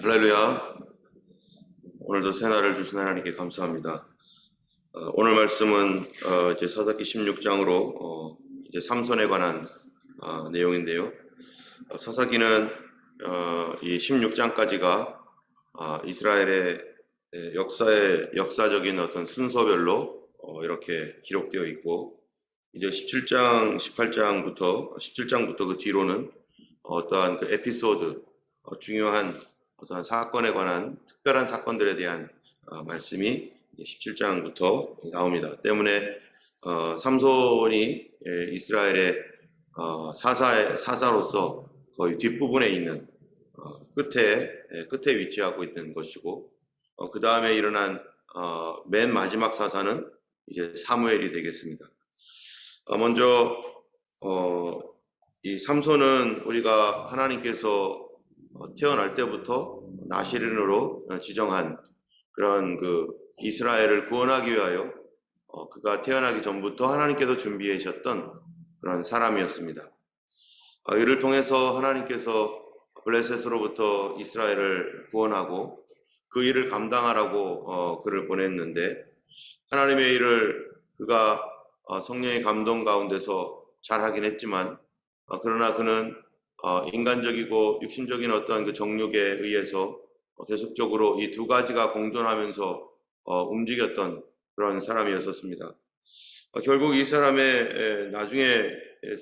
할렐루야. 오늘도 새날을 주신 하나님께 감사합니다. 오늘 말씀은 이제 사사기 16장으로 이제 삼손에 관한 내용인데요. 사사기는 이 16장까지가 이스라엘의 역사적인 어떤 순서별로 이렇게 기록되어 있고, 이제 17장, 17장부터 그 뒤로는 어떠한 그 에피소드, 중요한 어떠한 사건에 관한 특별한 사건들에 대한 말씀이 17장부터 나옵니다. 때문에 삼손이 이스라엘의 사사로서 거의 뒷부분에 있는 끝에 위치하고 있는 것이고, 그 다음에 일어난 맨 마지막 사사는 이제 사무엘이 되겠습니다. 먼저 이 삼손은 우리가 하나님께서 태어날 때부터 나시린으로 지정한 그런 그 이스라엘을 구원하기 위하여 그가 태어나기 전부터 하나님께서 준비하셨던 그런 사람이었습니다. 이를 통해서 하나님께서 블레셋으로부터 이스라엘을 구원하고 그 일을 감당하라고 그를 보냈는데, 하나님의 일을 그가 성령의 감동 가운데서 잘하긴 했지만, 그러나 그는 인간적이고 육신적인 어떤 그 정욕에 의해서 계속적으로 이 두 가지가 공존하면서 움직였던 그런 사람이었었습니다. 결국 이 사람의 나중의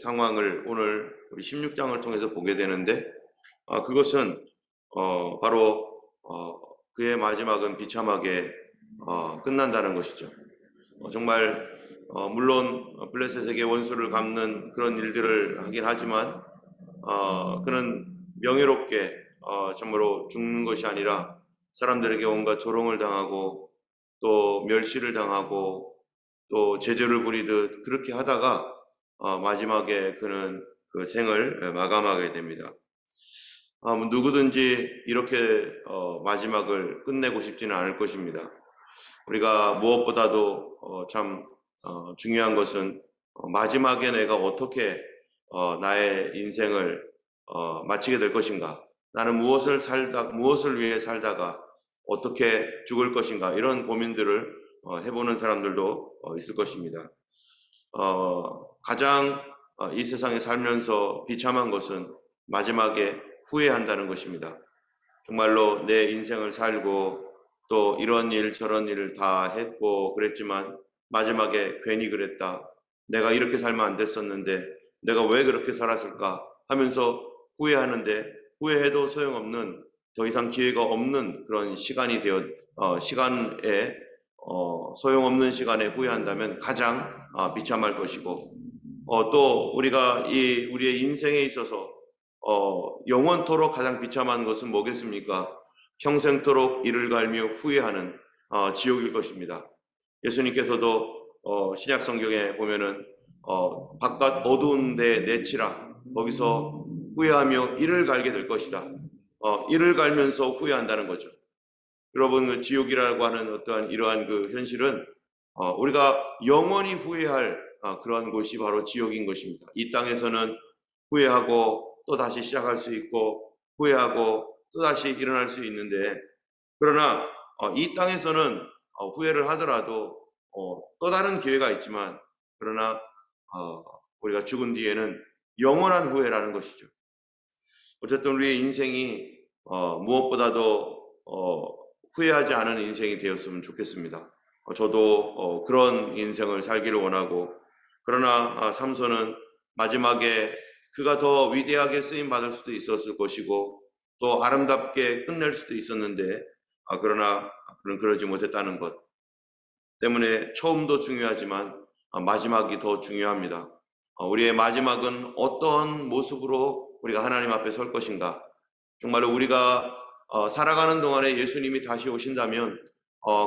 상황을 오늘 우리 16장을 통해서 보게 되는데, 그것은 바로 그의 마지막은 비참하게 끝난다는 것이죠. 정말 물론 블레셋에게 원수를 갚는 그런 일들을 하긴 하지만 그는 명예롭게 참으로 죽는 것이 아니라 사람들에게 온갖 조롱을 당하고 또 멸시를 당하고 또 제조를 부리듯 그렇게 하다가 마지막에 그는 그 생을 마감하게 됩니다. 누구든지 이렇게 마지막을 끝내고 싶지는 않을 것입니다. 우리가 무엇보다도 참 중요한 것은 마지막에 내가 어떻게 나의 인생을 마치게 될 것인가, 나는 무엇을 위해 살다가 어떻게 죽을 것인가, 이런 고민들을 해보는 사람들도 있을 것입니다. 가장 이 세상에 살면서 비참한 것은 마지막에 후회한다는 것입니다. 정말로 내 인생을 살고 또 이런 일 저런 일을 다 했고 그랬지만 마지막에 괜히 그랬다, 내가 이렇게 살면 안 됐었는데 내가 왜 그렇게 살았을까 하면서 후회하는데, 후회해도 소용없는, 더 이상 기회가 없는 그런 시간에 소용없는 시간에 후회한다면 가장 비참할 것이고, 또 우리가 우리의 인생에 있어서 영원토록 가장 비참한 것은 뭐겠습니까? 평생토록 이를 갈며 후회하는 지옥일 것입니다. 예수님께서도 신약 성경에 보면은 바깥 어두운 데 내치라, 거기서 후회하며 이를 갈게 될 것이다. 이를 갈면서 후회한다는 거죠. 여러분, 그 지옥이라고 하는 어떠한 이러한 그 현실은 우리가 영원히 후회할 그런 곳이 바로 지옥인 것입니다. 이 땅에서는 후회하고 또 다시 시작할 수 있고 후회하고 또 다시 일어날 수 있는데, 그러나 이 땅에서는 후회를 하더라도 또 다른 기회가 있지만, 그러나 우리가 죽은 뒤에는 영원한 후회라는 것이죠. 어쨌든 우리의 인생이 무엇보다도 후회하지 않은 인생이 되었으면 좋겠습니다. 저도 그런 인생을 살기를 원하고, 그러나 삼손은 마지막에 그가 더 위대하게 쓰임 받을 수도 있었을 것이고 또 아름답게 끝낼 수도 있었는데, 그러나 그는 그러지 못했다는 것 때문에 처음도 중요하지만 마지막이 더 중요합니다. 우리의 마지막은 어떤 모습으로 우리가 하나님 앞에 설 것인가. 정말로 우리가 살아가는 동안에 예수님이 다시 오신다면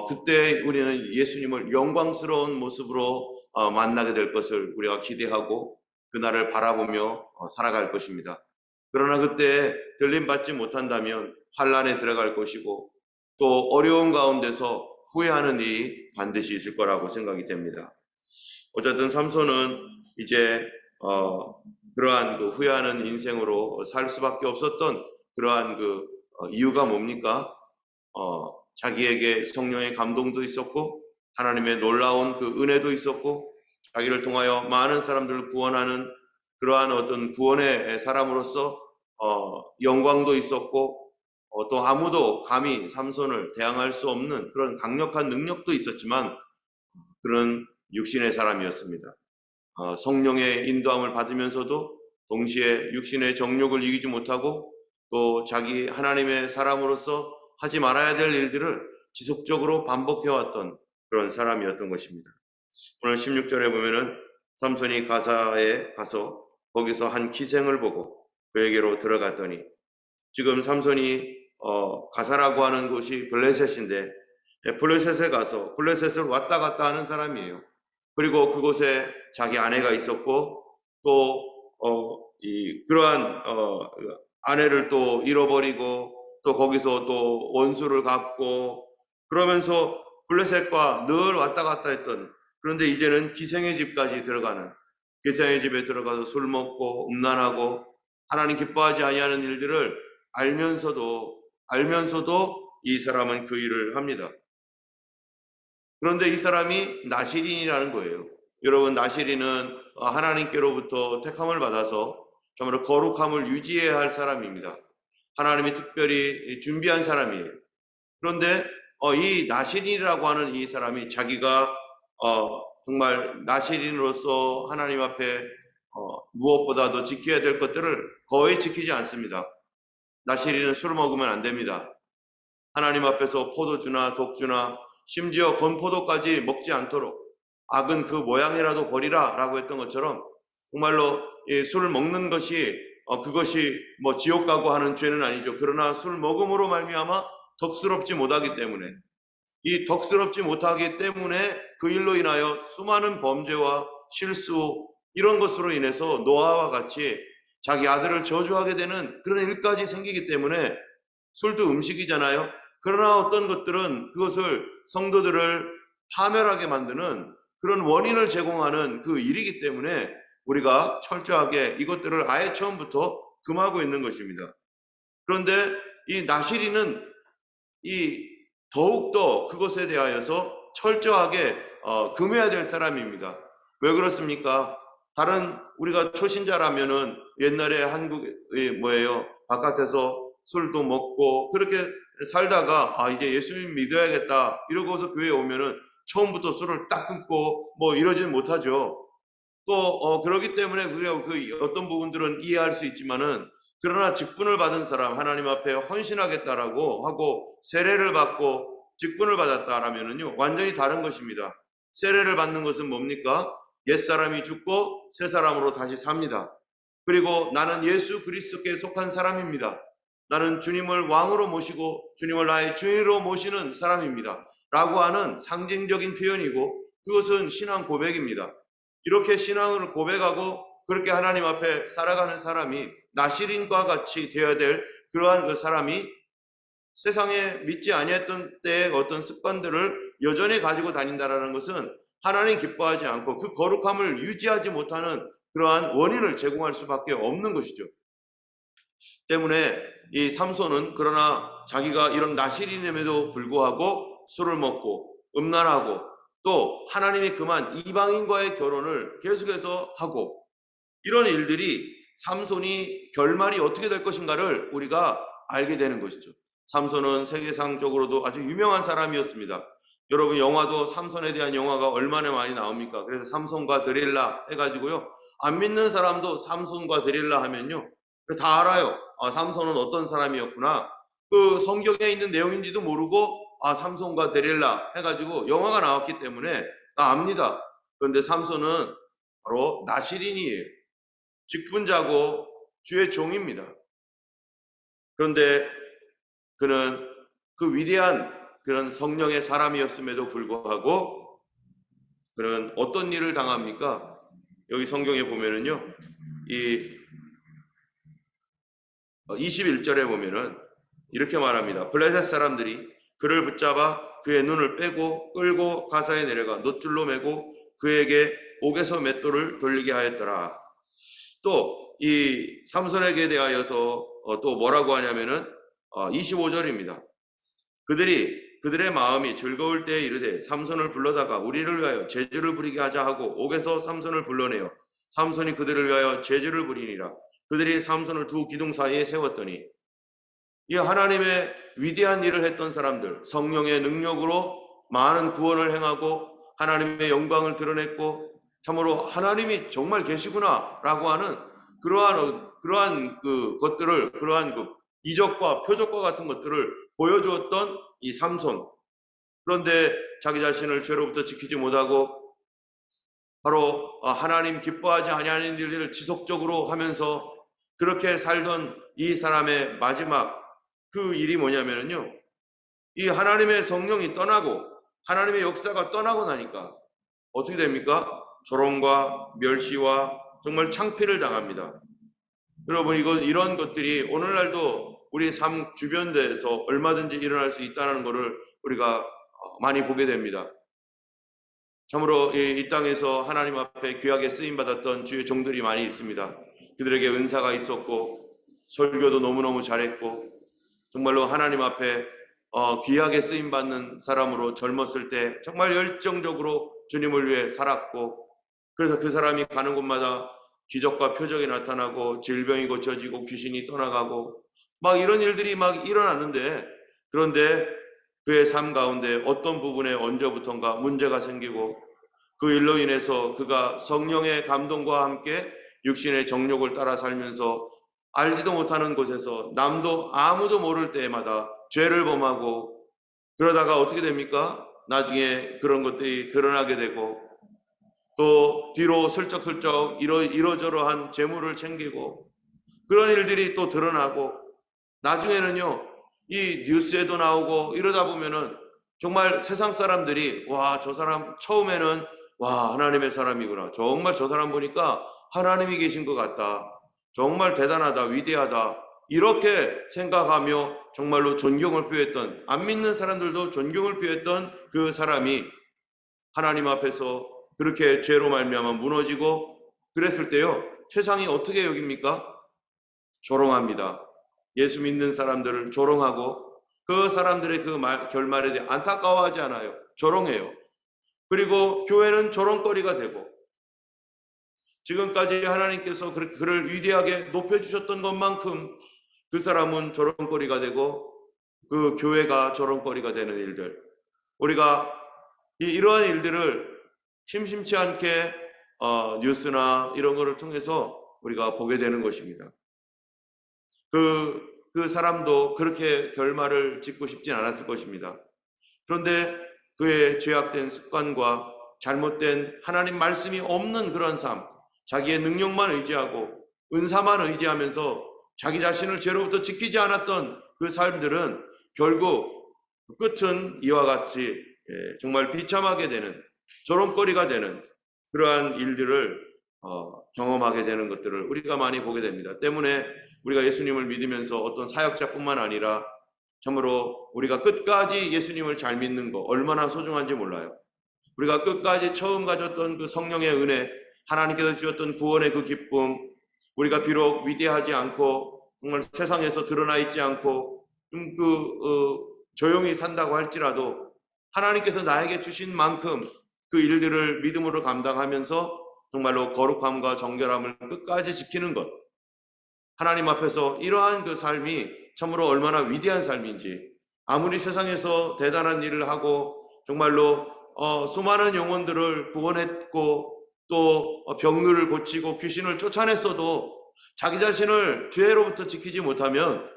그때 우리는 예수님을 영광스러운 모습으로 만나게 될 것을 우리가 기대하고 그날을 바라보며 살아갈 것입니다. 그러나 그때 들림받지 못한다면 환난에 들어갈 것이고 또 어려운 가운데서 후회하는 일이 반드시 있을 거라고 생각이 됩니다. 어쨌든 삼손은 이제 그러한 그 후회하는 인생으로 살 수밖에 없었던 그러한 그 이유가 뭡니까? 자기에게 성령의 감동도 있었고 하나님의 놀라운 그 은혜도 있었고 자기를 통하여 많은 사람들을 구원하는 그러한 어떤 구원의 사람으로서 영광도 있었고 또 아무도 감히 삼손을 대항할 수 없는 그런 강력한 능력도 있었지만 그런 육신의 사람이었습니다. 성령의 인도함을 받으면서도 동시에 육신의 정욕을 이기지 못하고 또 자기 하나님의 사람으로서 하지 말아야 될 일들을 지속적으로 반복해왔던 그런 사람이었던 것입니다. 오늘 16절에 보면은 삼손이 가사에 가서 거기서 한 기생을 보고 그에게로 들어갔더니 지금 삼손이 가사라고 하는 곳이 블레셋인데 블레셋에 가서 블레셋을 왔다 갔다 하는 사람이에요. 그리고 그곳에 자기 아내가 있었고 또 그러한 아내를 또 잃어버리고 또 거기서 또 원수를 갚고 그러면서 블레셋과 늘 왔다 갔다 했던 그런데 이제는 기생의 집까지 들어가는 기생의 집에 들어가서 술 먹고 음란하고 하나님 기뻐하지 아니하는 일들을 알면서도 이 사람은 그 일을 합니다. 그런데 이 사람이 나시린이라는 거예요. 여러분 나시린은 하나님께로부터 택함을 받아서 정말 거룩함을 유지해야 할 사람입니다. 하나님이 특별히 준비한 사람이에요. 그런데 이 나시린이라고 하는 이 사람이 자기가 정말 나시린으로서 하나님 앞에 무엇보다도 지켜야 될 것들을 거의 지키지 않습니다. 나시린은 술을 먹으면 안 됩니다. 하나님 앞에서 포도주나 독주나 심지어 건포도까지 먹지 않도록 악은 그 모양이라도 버리라 라고 했던 것처럼 정말로 술을 먹는 것이 그것이 뭐 지옥 가고 하는 죄는 아니죠. 그러나 술 먹음으로 말미암아 덕스럽지 못하기 때문에 이 덕스럽지 못하기 때문에 그 일로 인하여 수많은 범죄와 실수 이런 것으로 인해서 노아와 같이 자기 아들을 저주하게 되는 그런 일까지 생기기 때문에 술도 음식이잖아요. 그러나 어떤 것들은 그것을 성도들을 파멸하게 만드는 그런 원인을 제공하는 그 일이기 때문에 우리가 철저하게 이것들을 아예 처음부터 금하고 있는 것입니다. 그런데 이 나시린은 더욱더 그것에 대하여서 철저하게 금해야 될 사람입니다. 왜 그렇습니까? 다른 우리가 초신자라면은 옛날에 한국에 바깥에서 술도 먹고 그렇게 살다가 이제 예수님 믿어야겠다 이러고서 교회에 오면은 처음부터 술을 딱 끊고 이러지는 못하죠. 또 그렇기 때문에 우리가 그 어떤 부분들은 이해할 수 있지만은 그러나 직분을 받은 사람 하나님 앞에 헌신하겠다라고 하고 세례를 받고 직분을 받았다라면은요 완전히 다른 것입니다. 세례를 받는 것은 뭡니까? 옛사람이 죽고 새 사람으로 다시 삽니다. 그리고 나는 예수 그리스도께 속한 사람입니다. 나는 주님을 왕으로 모시고 주님을 나의 주인으로 모시는 사람입니다. 라고 하는 상징적인 표현이고 그것은 신앙 고백입니다. 이렇게 신앙을 고백하고 그렇게 하나님 앞에 살아가는 사람이 나시린과 같이 되어야 될 그러한 그 사람이 세상에 믿지 아니했던 때의 어떤 습관들을 여전히 가지고 다닌다라는 것은 하나님 기뻐하지 않고 그 거룩함을 유지하지 못하는 그러한 원인을 제공할 수밖에 없는 것이죠. 때문에 이 삼손은 그러나 자기가 이런 나시린임에도 불구하고 술을 먹고 음란하고 또 하나님이 그만 이방인과의 결혼을 계속해서 하고 이런 일들이 삼손이 결말이 어떻게 될 것인가를 우리가 알게 되는 것이죠. 삼손은 세계상적으로도 아주 유명한 사람이었습니다. 여러분 영화도 삼손에 대한 영화가 얼마나 많이 나옵니까? 그래서 삼손과 드릴라 해가지고요. 안 믿는 사람도 삼손과 드릴라 하면요. 다 알아요. 삼손은 어떤 사람이었구나. 그 성경에 있는 내용인지도 모르고 삼손과 데릴라 해가지고 영화가 나왔기 때문에 다 압니다. 그런데 삼손은 바로 나시린이에요. 직분자고 주의 종입니다. 그런데 그는 그 위대한 그런 성령의 사람이었음에도 불구하고 그는 어떤 일을 당합니까? 여기 성경에 보면은요. 이 21절에 보면은 이렇게 말합니다. 블레셋 사람들이 그를 붙잡아 그의 눈을 빼고 끌고 가사에 내려가 놋줄로 매고 그에게 옥에서 맷돌을 돌리게 하였더라. 또 이 삼손에게 대하여서 또 뭐라고 하냐면은 25절입니다. 그들의 마음이 즐거울 때에 이르되 삼손을 불러다가 우리를 위하여 제주를 부리게 하자 하고 옥에서 삼손을 불러내어 삼손이 그들을 위하여 제주를 부리니라. 그들이 삼손을 두 기둥 사이에 세웠더니, 이 하나님의 위대한 일을 했던 사람들, 성령의 능력으로 많은 구원을 행하고 하나님의 영광을 드러냈고 참으로 하나님이 정말 계시구나라고 하는 그러한 것들을, 그러한 이적과 표적과 같은 것들을 보여주었던 이 삼손. 그런데 자기 자신을 죄로부터 지키지 못하고 바로 하나님 기뻐하지 아니하는 일들을 지속적으로 하면서 그렇게 살던 이 사람의 마지막 그 일이 뭐냐면요, 이 하나님의 성령이 떠나고 하나님의 역사가 떠나고 나니까 어떻게 됩니까? 조롱과 멸시와 정말 창피를 당합니다. 여러분, 이런 것들이 오늘날도 우리 삶 주변에서 얼마든지 일어날 수 있다는 것을 우리가 많이 보게 됩니다. 참으로 이 땅에서 하나님 앞에 귀하게 쓰임받았던 주의 종들이 많이 있습니다. 그들에게 은사가 있었고 설교도 너무너무 잘했고 정말로 하나님 앞에 귀하게 쓰임받는 사람으로 젊었을 때 정말 열정적으로 주님을 위해 살았고, 그래서 그 사람이 가는 곳마다 기적과 표적이 나타나고 질병이 고쳐지고 귀신이 떠나가고 막 이런 일들이 막 일어나는데, 그런데 그의 삶 가운데 어떤 부분에 언제부턴가 문제가 생기고 그 일로 인해서 그가 성령의 감동과 함께 육신의 정욕을 따라 살면서 알지도 못하는 곳에서 남도 아무도 모를 때마다 죄를 범하고, 그러다가 어떻게 됩니까? 나중에 그런 것들이 드러나게 되고 또 뒤로 슬쩍슬쩍 이러저러한 재물을 챙기고 그런 일들이 또 드러나고, 나중에는요 이 뉴스에도 나오고 이러다 보면은 정말 세상 사람들이 와, 저 사람 처음에는 와, 하나님의 사람이구나, 정말 저 사람 보니까 하나님이 계신 것 같다, 정말 대단하다, 위대하다, 이렇게 생각하며 정말로 존경을 표했던, 안 믿는 사람들도 존경을 표했던 그 사람이 하나님 앞에서 그렇게 죄로 말미암아 무너지고 그랬을 때요, 세상이 어떻게 여깁니까? 조롱합니다. 예수 믿는 사람들을 조롱하고 그 사람들의 그 결말에 대해 안타까워하지 않아요. 조롱해요. 그리고 교회는 조롱거리가 되고, 지금까지 하나님께서 그를 위대하게 높여주셨던 것만큼 그 사람은 조롱거리가 되고 그 교회가 조롱거리가 되는 일들, 우리가 이러한 일들을 심심치 않게 뉴스나 이런 거를 통해서 우리가 보게 되는 것입니다. 그 사람도 그렇게 결말을 짓고 싶진 않았을 것입니다. 그런데 그의 죄악된 습관과 잘못된 하나님 말씀이 없는 그런 삶, 자기의 능력만 의지하고 은사만 의지하면서 자기 자신을 죄로부터 지키지 않았던 그 삶들은 결국 끝은 이와 같이 정말 비참하게 되는, 조롱거리가 되는 그러한 일들을 경험하게 되는 것들을 우리가 많이 보게 됩니다. 때문에 우리가 예수님을 믿으면서 어떤 사역자뿐만 아니라 참으로 우리가 끝까지 예수님을 잘 믿는 거 얼마나 소중한지 몰라요. 우리가 끝까지 처음 가졌던 그 성령의 은혜, 하나님께서 주셨던 구원의 그 기쁨, 우리가 비록 위대하지 않고 정말 세상에서 드러나 있지 않고 조용히 산다고 할지라도 하나님께서 나에게 주신 만큼 그 일들을 믿음으로 감당하면서 정말로 거룩함과 정결함을 끝까지 지키는 것, 하나님 앞에서 이러한 그 삶이 참으로 얼마나 위대한 삶인지, 아무리 세상에서 대단한 일을 하고 정말로 수많은 영혼들을 구원했고 또 병들을 고치고 귀신을 쫓아냈어도 자기 자신을 죄로부터 지키지 못하면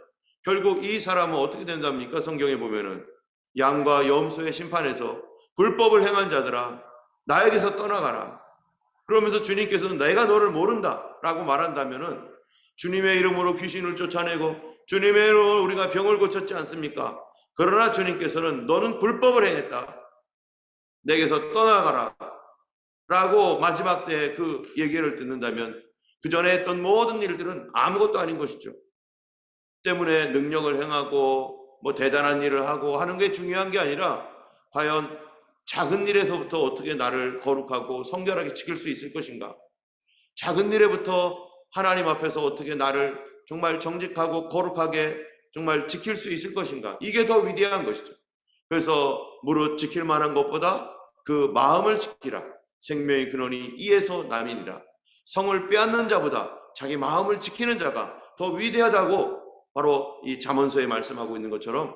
결국 이 사람은 어떻게 된답니까? 성경에 보면은 양과 염소의 심판에서 불법을 행한 자들아 나에게서 떠나가라, 그러면서 주님께서는 내가 너를 모른다 라고 말한다면은 주님의 이름으로 귀신을 쫓아내고 주님의 이름으로 우리가 병을 고쳤지 않습니까? 그러나 주님께서는 너는 불법을 행했다, 내게서 떠나가라 라고 마지막 때 그 얘기를 듣는다면 그 전에 했던 모든 일들은 아무것도 아닌 것이죠. 때문에 능력을 행하고 뭐 대단한 일을 하고 하는 게 중요한 게 아니라 과연 작은 일에서부터 어떻게 나를 거룩하고 성결하게 지킬 수 있을 것인가, 작은 일에부터 하나님 앞에서 어떻게 나를 정말 정직하고 거룩하게 정말 지킬 수 있을 것인가? 이게 더 위대한 것이죠. 그래서 무릇 지킬 만한 것보다 그 마음을 지키라. 생명의 근원이 이에서 남이니라. 성을 빼앗는 자보다 자기 마음을 지키는 자가 더 위대하다고 바로 이 잠언서에 말씀하고 있는 것처럼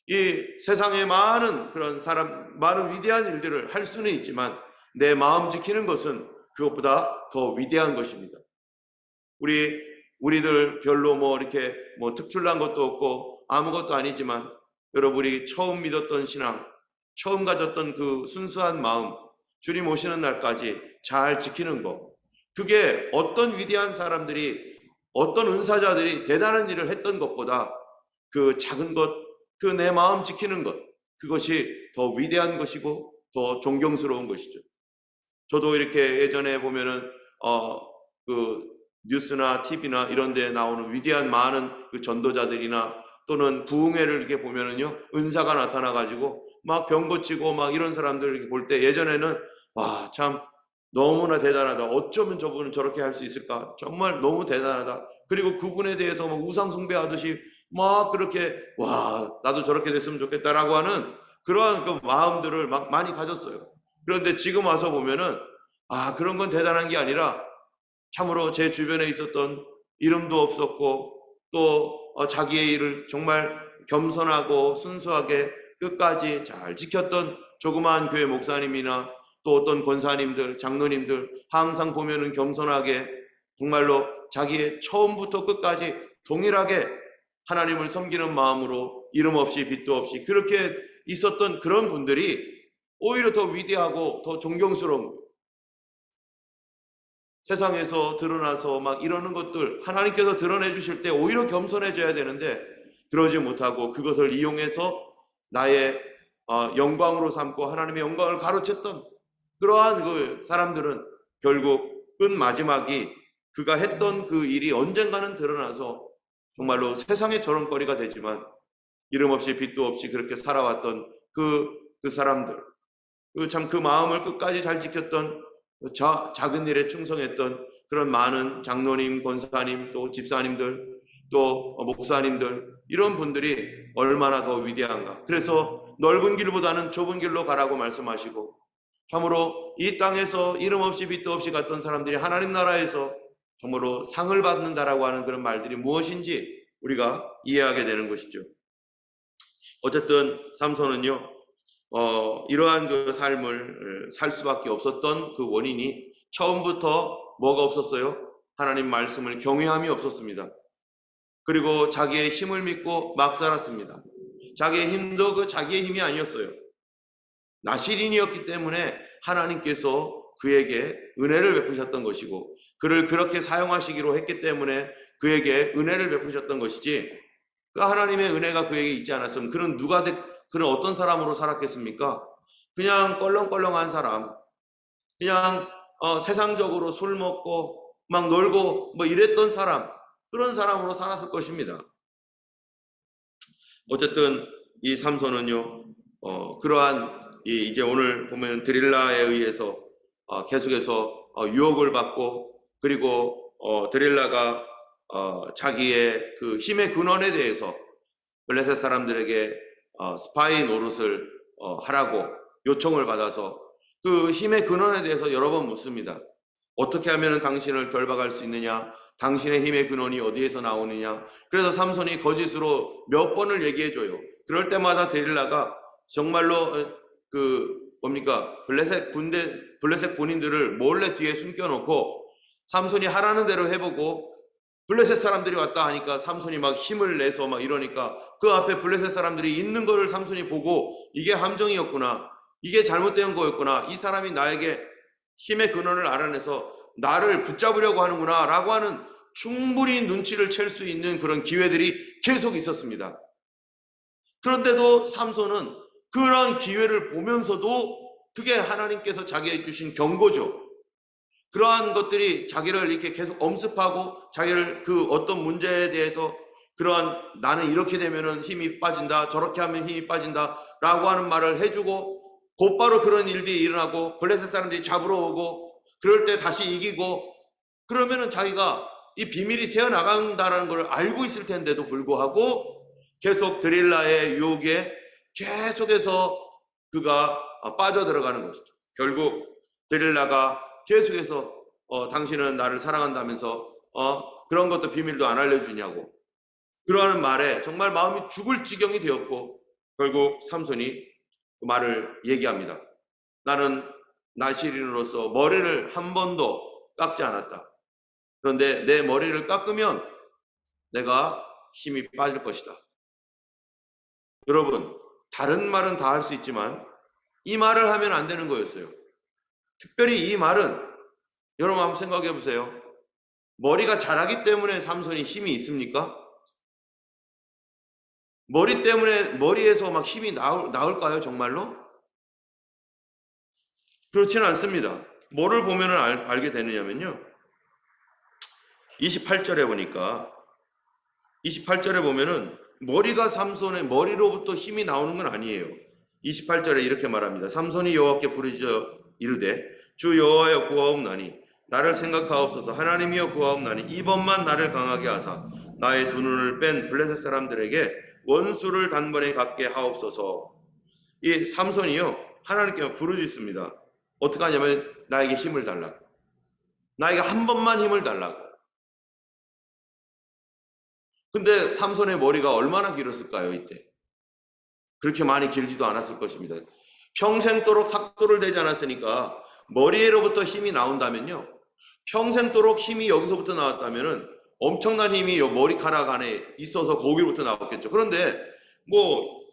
이 세상에 많은 그런 많은 위대한 일들을 할 수는 있지만 내 마음 지키는 것은 그것보다 더 위대한 것입니다. 우리들 별로 이렇게 특출난 것도 없고 아무것도 아니지만 여러분이 처음 믿었던 신앙, 처음 가졌던 그 순수한 마음, 주님 오시는 날까지 잘 지키는 것, 그게 어떤 위대한 사람들이, 어떤 은사자들이 대단한 일을 했던 것보다 그 작은 것, 그 내 마음 지키는 것, 그것이 더 위대한 것이고 더 존경스러운 것이죠. 저도 이렇게 예전에 보면은 그 뉴스나 TV나 이런 데 나오는 위대한 많은 그 전도자들이나 또는 부흥회를 이렇게 보면은요, 은사가 나타나 가지고 막 병 고치고 막 이런 사람들 이렇게 볼 때 예전에는 와, 참 너무나 대단하다. 어쩌면 저분은 저렇게 할 수 있을까? 정말 너무 대단하다. 그리고 그분에 대해서 막 우상 숭배하듯이 막 그렇게 와, 나도 저렇게 됐으면 좋겠다라고 하는 그러한 그 마음들을 막 많이 가졌어요. 그런데 지금 와서 보면은 그런 건 대단한 게 아니라 참으로 제 주변에 있었던 이름도 없었고 또 자기의 일을 정말 겸손하고 순수하게 끝까지 잘 지켰던 조그마한 교회 목사님이나 또 어떤 권사님들, 장로님들 항상 보면은 겸손하게 정말로 자기의 처음부터 끝까지 동일하게 하나님을 섬기는 마음으로 이름 없이 빚도 없이 그렇게 있었던 그런 분들이 오히려 더 위대하고 더 존경스러운 거예요. 세상에서 드러나서 막 이러는 것들 하나님께서 드러내 주실 때 오히려 겸손해져야 되는데 그러지 못하고 그것을 이용해서 나의 영광으로 삼고 하나님의 영광을 가로챘던 그러한 그 사람들은 결국 끝 마지막이 그가 했던 그 일이 언젠가는 드러나서 정말로 세상의 저런거리가 되지만 이름 없이 빚도 없이 그렇게 살아왔던 그 사람들, 그 마음을 끝까지 잘 지켰던 작은 일에 충성했던 그런 많은 장로님, 권사님, 또 집사님들, 또 목사님들 이런 분들이 얼마나 더 위대한가. 그래서 넓은 길보다는 좁은 길로 가라고 말씀하시고 참으로 이 땅에서 이름 없이 빚도 없이 갔던 사람들이 하나님 나라에서 정말로 상을 받는다라고 하는 그런 말들이 무엇인지 우리가 이해하게 되는 것이죠. 어쨌든 삼손은요, 이러한 그 삶을 살 수밖에 없었던 그 원인이 처음부터 뭐가 없었어요? 하나님 말씀을 경외함이 없었습니다. 그리고 자기의 힘을 믿고 막 살았습니다. 자기의 힘도 그 자기의 힘이 아니었어요. 나시린이었기 때문에 하나님께서 그에게 은혜를 베푸셨던 것이고 그를 그렇게 사용하시기로 했기 때문에 그에게 은혜를 베푸셨던 것이지 그 하나님의 은혜가 그에게 있지 않았으면 그는 어떤 사람으로 살았겠습니까? 그냥 껄렁껄렁한 사람, 그냥 세상적으로 술 먹고 막 놀고 뭐 이랬던 사람, 그런 사람으로 살았을 것입니다. 어쨌든 이 삼손은요, 그러한 이제 오늘 보면 드릴라에 의해서 계속해서 유혹을 받고 그리고 드릴라가 자기의 그 힘의 근원에 대해서 블레셋 사람들에게 스파이 노릇을 하라고 요청을 받아서 그 힘의 근원에 대해서 여러 번 묻습니다. 어떻게 하면 당신을 결박할 수 있느냐? 당신의 힘의 근원이 어디에서 나오느냐? 그래서 삼손이 거짓으로 몇 번을 얘기해줘요. 그럴 때마다 데릴라가 정말로 블레셋 군인들을 몰래 뒤에 숨겨놓고 삼손이 하라는 대로 해보고 블레셋 사람들이 왔다 하니까 삼손이 막 힘을 내서 막 이러니까 그 앞에 블레셋 사람들이 있는 거를 삼손이 보고 이게 함정이었구나, 이게 잘못된 거였구나, 이 사람이 나에게 힘의 근원을 알아내서 나를 붙잡으려고 하는구나 라고 하는 충분히 눈치를 챌 수 있는 그런 기회들이 계속 있었습니다. 그런데도 삼손은 그런 기회를 보면서도 그게 하나님께서 자기에게 주신 경고죠. 그러한 것들이 자기를 이렇게 계속 엄습하고 자기를 그 어떤 문제에 대해서 그러한 나는 이렇게 되면은 힘이 빠진다, 저렇게 하면 힘이 빠진다 라고 하는 말을 해주고 곧바로 그런 일들이 일어나고 블레셋 사람들이 잡으러 오고 그럴 때 다시 이기고 그러면은 자기가 이 비밀이 새어나간다는 걸 알고 있을 텐데도 불구하고 계속 드릴라의 유혹에 계속해서 그가 빠져들어가는 것이죠. 결국 드릴라가 계속해서 당신은 나를 사랑한다면서 그런 것도 비밀도 안 알려주냐고 그러는 말에 정말 마음이 죽을 지경이 되었고 결국 삼손이 그 말을 얘기합니다. 나는 나시린으로서 머리를 한 번도 깎지 않았다. 그런데 내 머리를 깎으면 내가 힘이 빠질 것이다. 여러분, 다른 말은 다 할 수 있지만 이 말을 하면 안 되는 거였어요. 특별히 이 말은 여러분 한번 생각해 보세요. 머리가 자라기 때문에 삼손이 힘이 있습니까? 머리 때문에 머리에서 막 힘이 나올까요? 정말로? 그렇지는 않습니다. 뭐를 보면 알게 되느냐면요. 28절에 보니까 28절에 보면은 머리가 삼손의 머리로부터 힘이 나오는 건 아니에요. 28절에 이렇게 말합니다. 삼손이 여호와께 부르짖어 이르되 주 여호와여 구하옵나니 나를 생각하옵소서. 하나님이여 구하옵나니 이번만 나를 강하게 하사 나의 두 눈을 뺀 블레셋 사람들에게 원수를 단번에 갖게 하옵소서. 이 삼손이요 하나님께 부르짖습니다. 어떻게 하냐면 나에게 힘을 달라고, 나에게 한 번만 힘을 달라고. 근데 삼손의 머리가 얼마나 길었을까요? 이때 그렇게 많이 길지도 않았을 것입니다. 평생도록 삭도를 대지 않았으니까 머리로부터 힘이 나온다면요, 평생도록 힘이 여기서부터 나왔다면은 엄청난 힘이 머리카락 안에 있어서 거기부터 나왔겠죠. 그런데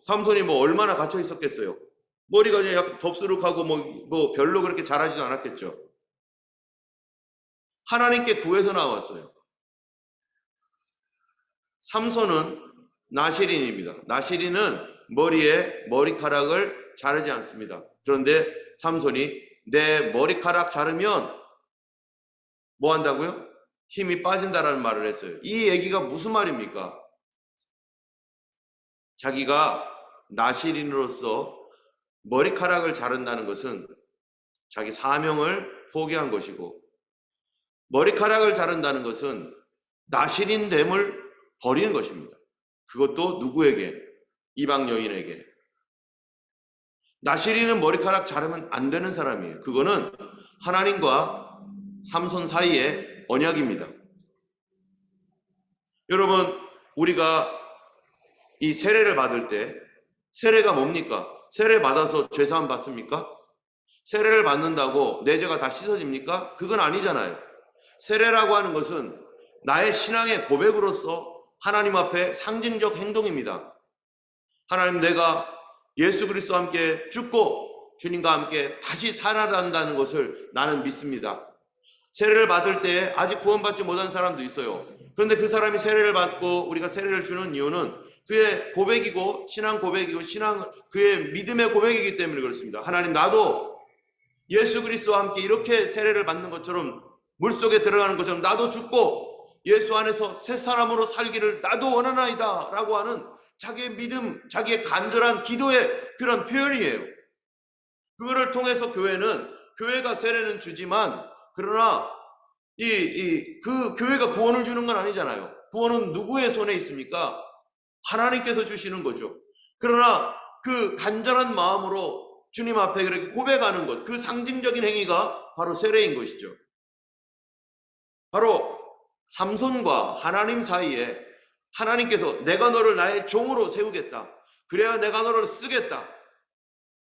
삼손이 얼마나 갇혀 있었겠어요. 머리가 이제 약간 덥수룩하고 별로 그렇게 자라지도 않았겠죠. 하나님께 구해서 나왔어요. 삼손은 나시린입니다. 나시린은 머리에 머리카락을 자르지 않습니다. 그런데 삼손이 내 머리카락 자르면 뭐 한다고요? 힘이 빠진다라는 말을 했어요. 이 얘기가 무슨 말입니까? 자기가 나시린으로서 머리카락을 자른다는 것은 자기 사명을 포기한 것이고, 머리카락을 자른다는 것은 나시린됨을 버리는 것입니다. 그것도 누구에게? 이방 여인에게. 나시린은 머리카락 자르면 안 되는 사람이에요. 그거는 하나님과 삼손 사이의 언약입니다. 여러분, 우리가 이 세례를 받을 때 세례가 뭡니까? 세례 받아서 죄사함 받습니까? 세례를 받는다고 내 죄가 다 씻어집니까? 그건 아니잖아요. 세례라고 하는 것은 나의 신앙의 고백으로서 하나님 앞에 상징적 행동입니다. 하나님, 내가 예수 그리스도와 함께 죽고 주님과 함께 다시 살아난다는 것을 나는 믿습니다. 세례를 받을 때 아직 구원받지 못한 사람도 있어요. 그런데 그 사람이 세례를 받고 우리가 세례를 주는 이유는 그의 고백이고, 신앙 고백이고, 그의 믿음의 고백이기 때문에 그렇습니다. 하나님, 나도 예수 그리스도와 함께 이렇게 세례를 받는 것처럼, 물속에 들어가는 것처럼 나도 죽고 예수 안에서 새 사람으로 살기를 나도 원하나이다 라고 하는 자기의 믿음, 자기의 간절한 기도의 그런 표현이에요. 그거를 통해서 교회가 세례는 주지만, 그러나 그 교회가 구원을 주는 건 아니잖아요. 구원은 누구의 손에 있습니까? 하나님께서 주시는 거죠. 그러나 그 간절한 마음으로 주님 앞에 그렇게 고백하는 것, 그 상징적인 행위가 바로 세례인 것이죠. 바로 삼손과 하나님 사이에 하나님께서 내가 너를 나의 종으로 세우겠다. 그래야 내가 너를 쓰겠다.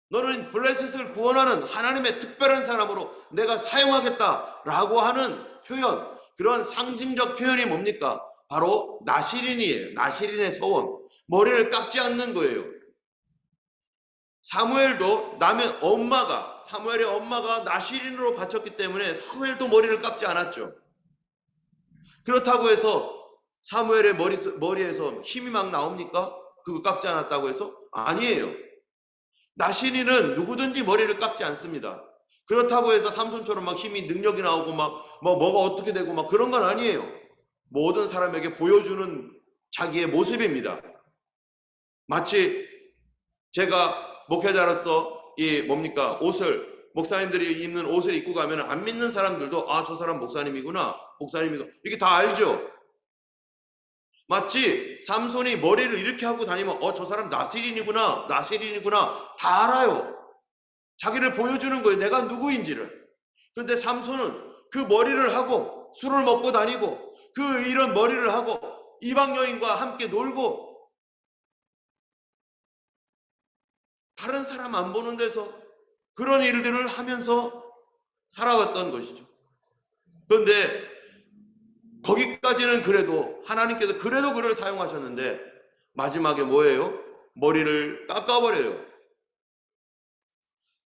너는 블레셋을 구원하는 하나님의 특별한 사람으로 내가 사용하겠다라고 하는 표현, 그런 상징적 표현이 뭡니까? 바로 나시린이에요. 나시린의 서원, 머리를 깎지 않는 거예요. 사무엘의 엄마가 나시린으로 바쳤기 때문에 사무엘도 머리를 깎지 않았죠. 그렇다고 해서 사무엘의 머리에서 힘이 막 나옵니까? 그거 깎지 않았다고 해서? 아니에요. 나시린은 누구든지 머리를 깎지 않습니다. 그렇다고 해서 삼손처럼 막 힘이, 능력이 나오고 뭐가 어떻게 되고 막 그런 건 아니에요. 모든 사람에게 보여주는 자기의 모습입니다. 마치 제가 목회자로서 옷을 목사님들이 입는 옷을 입고 가면 안 믿는 사람들도 아, 저 사람 목사님이구나, 목사님이구나, 이게 다 알죠. 마치 삼손이 머리를 이렇게 하고 다니면 저 사람 나시린이구나, 나시린이구나, 다 알아요. 자기를 보여주는 거예요, 내가 누구인지를. 그런데 삼손은 그 머리를 하고 술을 먹고 다니고 그 이런 머리를 하고 이방 여인과 함께 놀고 다른 사람 안 보는 데서 그런 일들을 하면서 살아왔던 것이죠. 그런데 거기까지는 그래도 하나님께서 그래도 그를 사용하셨는데 마지막에 뭐예요? 머리를 깎아버려요.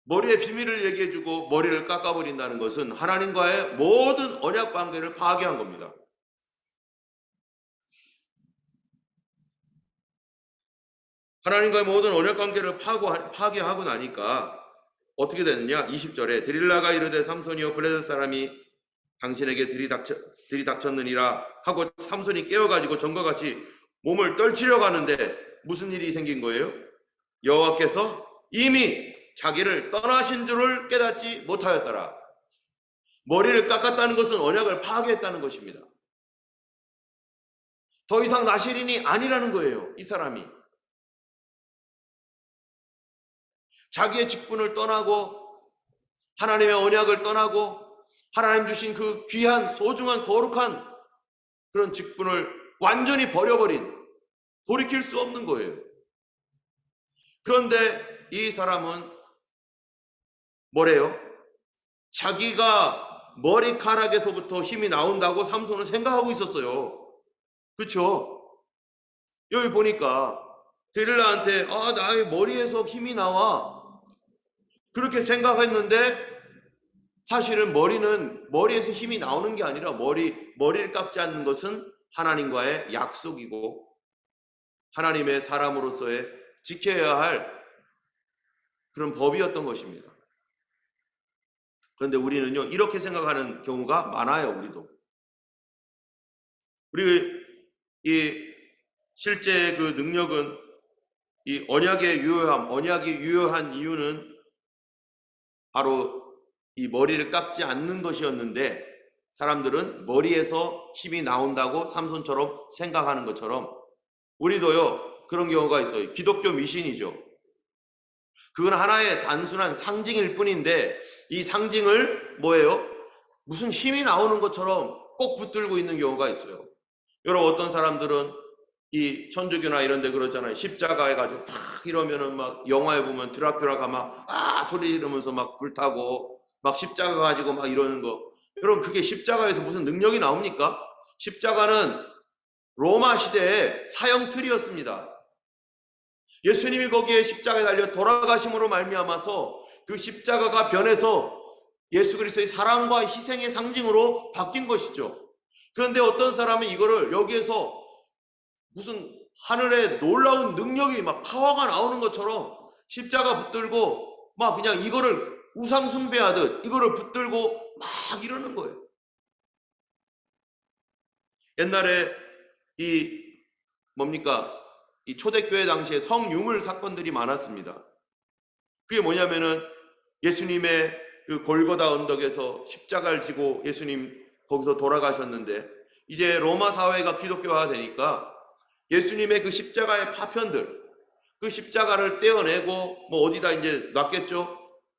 머리의 비밀을 얘기해주고 머리를 깎아버린다는 것은 하나님과의 모든 언약 관계를 파괴한 겁니다. 하나님과의 모든 언약 관계를 파괴하고 나니까 어떻게 되느냐? 20절에 데릴라가 이르되 삼손이여 블레셋 사람이 당신에게 들이닥쳤느니라 하고 삼손이 깨어가지고 전과 같이 몸을 떨치려고 하는데 무슨 일이 생긴 거예요? 여호와께서 이미 자기를 떠나신 줄을 깨닫지 못하였더라. 머리를 깎았다는 것은 언약을 파괴했다는 것입니다. 더 이상 나시린이 아니라는 거예요, 이 사람이. 자기의 직분을 떠나고 하나님의 언약을 떠나고 하나님 주신 그 귀한 소중한 거룩한 그런 직분을 완전히 버려버린, 돌이킬 수 없는 거예요. 그런데 이 사람은 뭐래요? 자기가 머리카락에서부터 힘이 나온다고 삼손은 생각하고 있었어요. 그렇죠? 여기 보니까 데릴라한테 나의 머리에서 힘이 나와 그렇게 생각했는데 사실은 머리에서 힘이 나오는 게 아니라 머리를 깎지 않는 것은 하나님과의 약속이고 하나님의 사람으로서의 지켜야 할 그런 법이었던 것입니다. 그런데 우리는요, 이렇게 생각하는 경우가 많아요. 우리 실제 그 능력은 이 언약이 유효한 이유는 바로 이 머리를 깎지 않는 것이었는데 사람들은 머리에서 힘이 나온다고 삼손처럼 생각하는 것처럼 우리도요, 그런 경우가 있어요. 기독교 미신이죠. 그건 하나의 단순한 상징일 뿐인데 이 상징을 뭐예요? 무슨 힘이 나오는 것처럼 꼭 붙들고 있는 경우가 있어요. 여러분, 어떤 사람들은 이 천주교나 이런 데 그러잖아요. 십자가 해가지고 막 이러면은 막 영화에 보면 드라큘라가 막 소리 지르면서 막 불타고 막 십자가 가지고 막 이러는 거. 여러분, 그게 십자가에서 무슨 능력이 나옵니까? 십자가는 로마 시대의 사형틀이었습니다. 예수님이 거기에 십자가에 달려 돌아가심으로 말미암아서 그 십자가가 변해서 예수 그리스도의 사랑과 희생의 상징으로 바뀐 것이죠. 그런데 어떤 사람은 이거를 여기에서 무슨 하늘에 놀라운 능력이 막 파워가 나오는 것처럼 십자가 붙들고 막 그냥 이거를 우상 숭배하듯 이거를 붙들고 막 이러는 거예요. 옛날에 이 초대교회 당시에 성유물 사건들이 많았습니다. 그게 뭐냐면은 예수님의 그 골고다 언덕에서 십자가를 지고 예수님 거기서 돌아가셨는데 이제 로마 사회가 기독교화가 되니까 예수님의 그 십자가의 파편들, 그 십자가를 떼어내고 뭐 어디다 이제 놨겠죠.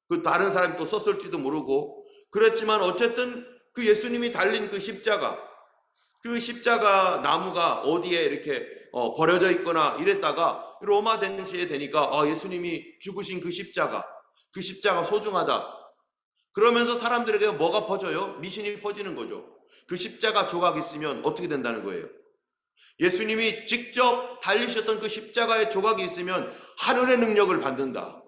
그 다른 사람이 또 썼을지도 모르고 그랬지만 어쨌든 그 예수님이 달린 그 십자가 나무가 어디에 이렇게 버려져 있거나 이랬다가 로마 당시에 되니까 예수님이 죽으신 그 십자가 소중하다. 그러면서 사람들에게 뭐가 퍼져요? 미신이 퍼지는 거죠. 그 십자가 조각 있으면 어떻게 된다는 거예요? 예수님이 직접 달리셨던 그 십자가의 조각이 있으면 하늘의 능력을 받는다.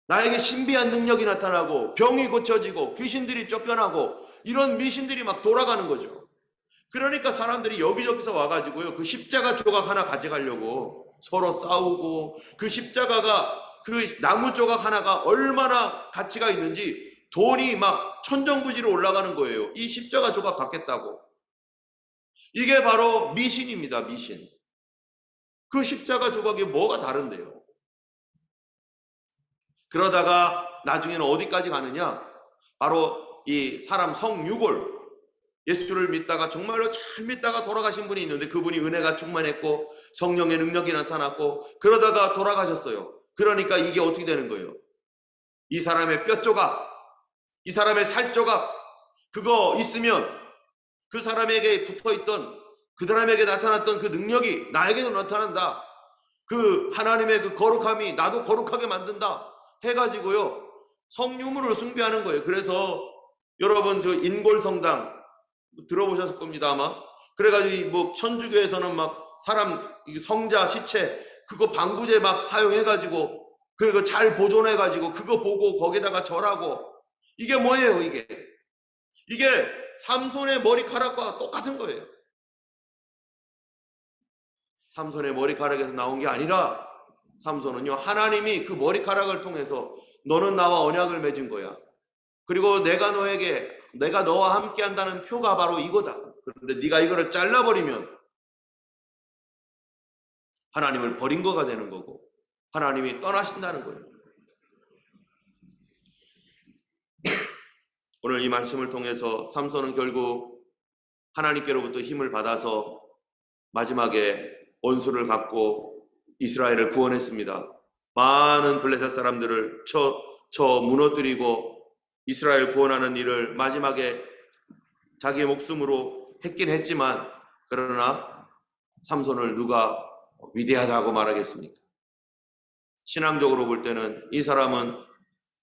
나에게 신비한 능력이 나타나고 병이 고쳐지고 귀신들이 쫓겨나고 이런 미신들이 막 돌아가는 거죠. 그러니까 사람들이 여기저기서 와가지고요, 그 십자가 조각 하나 가져가려고 서로 싸우고, 그 십자가가 그 나무 조각 하나가 얼마나 가치가 있는지 돈이 막 천정부지로 올라가는 거예요. 이 십자가 조각 갖겠다고. 이게 바로 미신입니다. 미신. 그 십자가 조각이 뭐가 다른데요? 그러다가 나중에는 어디까지 가느냐? 바로 이 사람 성유골, 예수를 믿다가 정말로 잘 믿다가 돌아가신 분이 있는데 그분이 은혜가 충만했고 성령의 능력이 나타났고 그러다가 돌아가셨어요. 그러니까 이게 어떻게 되는 거예요? 이 사람의 뼈 조각, 이 사람의 살 조각, 그거 있으면 그 사람에게 붙어있던, 그 사람에게 나타났던 그 능력이 나에게도 나타난다. 그 하나님의 그 거룩함이 나도 거룩하게 만든다 해가지고요, 성유물을 숭배하는 거예요. 그래서 여러분 저 인골성당 들어보셨을 겁니다 아마. 그래가지고 뭐 천주교에서는 막 사람 성자 시체 그거 방부제 막 사용해가지고 그리고 잘 보존해가지고 그거 보고 거기다가 절하고, 이게 뭐예요? 이게 삼손의 머리카락과 똑같은 거예요. 삼손의 머리카락에서 나온 게 아니라 삼손은요, 하나님이 그 머리카락을 통해서 너는 나와 언약을 맺은 거야. 그리고 내가 너와 함께 한다는 표가 바로 이거다. 그런데 네가 이거를 잘라버리면 하나님을 버린 거가 되는 거고 하나님이 떠나신다는 거예요. 오늘 이 말씀을 통해서 삼손은 결국 하나님께로부터 힘을 받아서 마지막에 원수를 갖고 이스라엘을 구원했습니다. 많은 블레셋 사람들을 쳐 무너뜨리고 이스라엘 구원하는 일을 마지막에 자기의 목숨으로 했긴 했지만, 그러나 삼손을 누가 위대하다고 말하겠습니까? 신앙적으로 볼 때는 이 사람은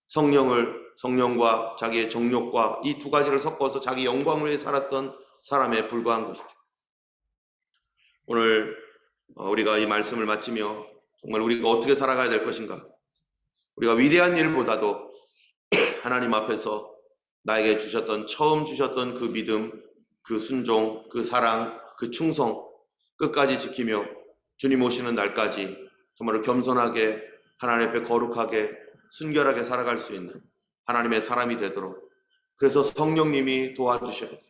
성령과 자기의 정욕과 이 두 가지를 섞어서 자기 영광을 위해 살았던 사람에 불과한 것이죠. 오늘 우리가 이 말씀을 마치며 정말 우리가 어떻게 살아가야 될 것인가? 우리가 위대한 일보다도 하나님 앞에서 나에게 처음 주셨던 그 믿음, 그 순종, 그 사랑, 그 충성 끝까지 지키며 주님 오시는 날까지 정말로 겸손하게 하나님 앞에 거룩하게 순결하게 살아갈 수 있는 하나님의 사람이 되도록, 그래서 성령님이 도와주셔야 돼요.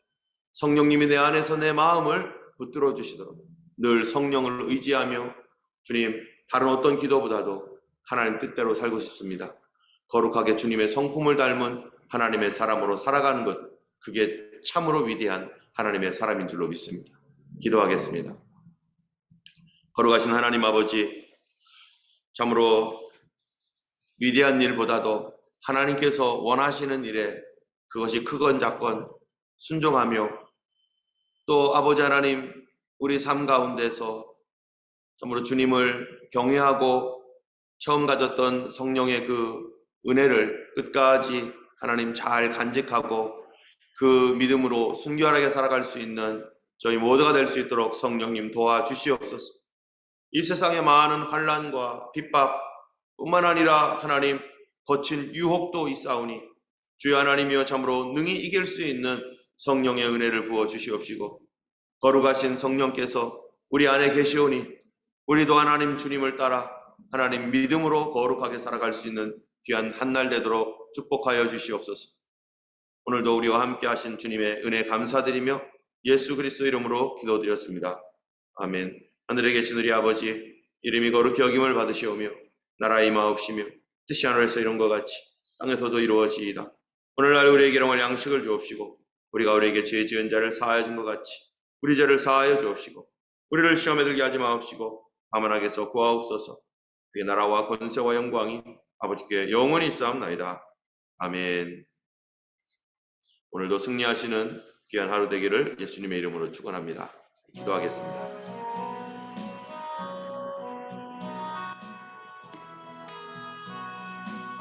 성령님이 내 안에서 내 마음을 붙들어 주시도록 늘 성령을 의지하며 주님, 다른 어떤 기도보다도 하나님 뜻대로 살고 싶습니다. 거룩하게 주님의 성품을 닮은 하나님의 사람으로 살아가는 것, 그게 참으로 위대한 하나님의 사람인 줄로 믿습니다. 기도하겠습니다. 거룩하신 하나님 아버지, 참으로 위대한 일보다도 하나님께서 원하시는 일에 그것이 크건 작건 순종하며, 또 아버지 하나님 우리 삶 가운데서 참으로 주님을 경외하고 처음 가졌던 성령의 그 은혜를 끝까지 하나님 잘 간직하고 그 믿음으로 순결하게 살아갈 수 있는 저희 모두가 될 수 있도록 성령님 도와주시옵소서. 이 세상에 많은 환난과 핍박 뿐만 아니라 하나님 거친 유혹도 있사오니 주여 하나님이여 참으로 능히 이길 수 있는 성령의 은혜를 부어 주시옵시고, 거룩하신 성령께서 우리 안에 계시오니 우리도 하나님 주님을 따라 하나님 믿음으로 거룩하게 살아갈 수 있는 귀한 한날 되도록 축복하여 주시옵소서. 오늘도 우리와 함께 하신 주님의 은혜 감사드리며 예수 그리스도 이름으로 기도드렸습니다. 아멘. 하늘에 계신 우리 아버지, 이름이 거룩히 여김을 받으시오며 나라의 임하옵시며 뜻이 하늘에서 이룬 것 같이 땅에서도 이루어지이다. 오늘날 우리에게 일용할 양식을 주옵시고 우리가 우리에게 죄 지은 자를 사하여 준 것 같이 우리 죄를 사하여 주옵시고 우리를 시험에 들게 하지 마옵시고 다만 악에서 구하옵소서. 그의 나라와 권세와 영광이 아버지께 영원히 있사옵나이다. 아멘. 오늘도 승리하시는 귀한 하루 되기를 예수님의 이름으로 축원합니다. 기도하겠습니다.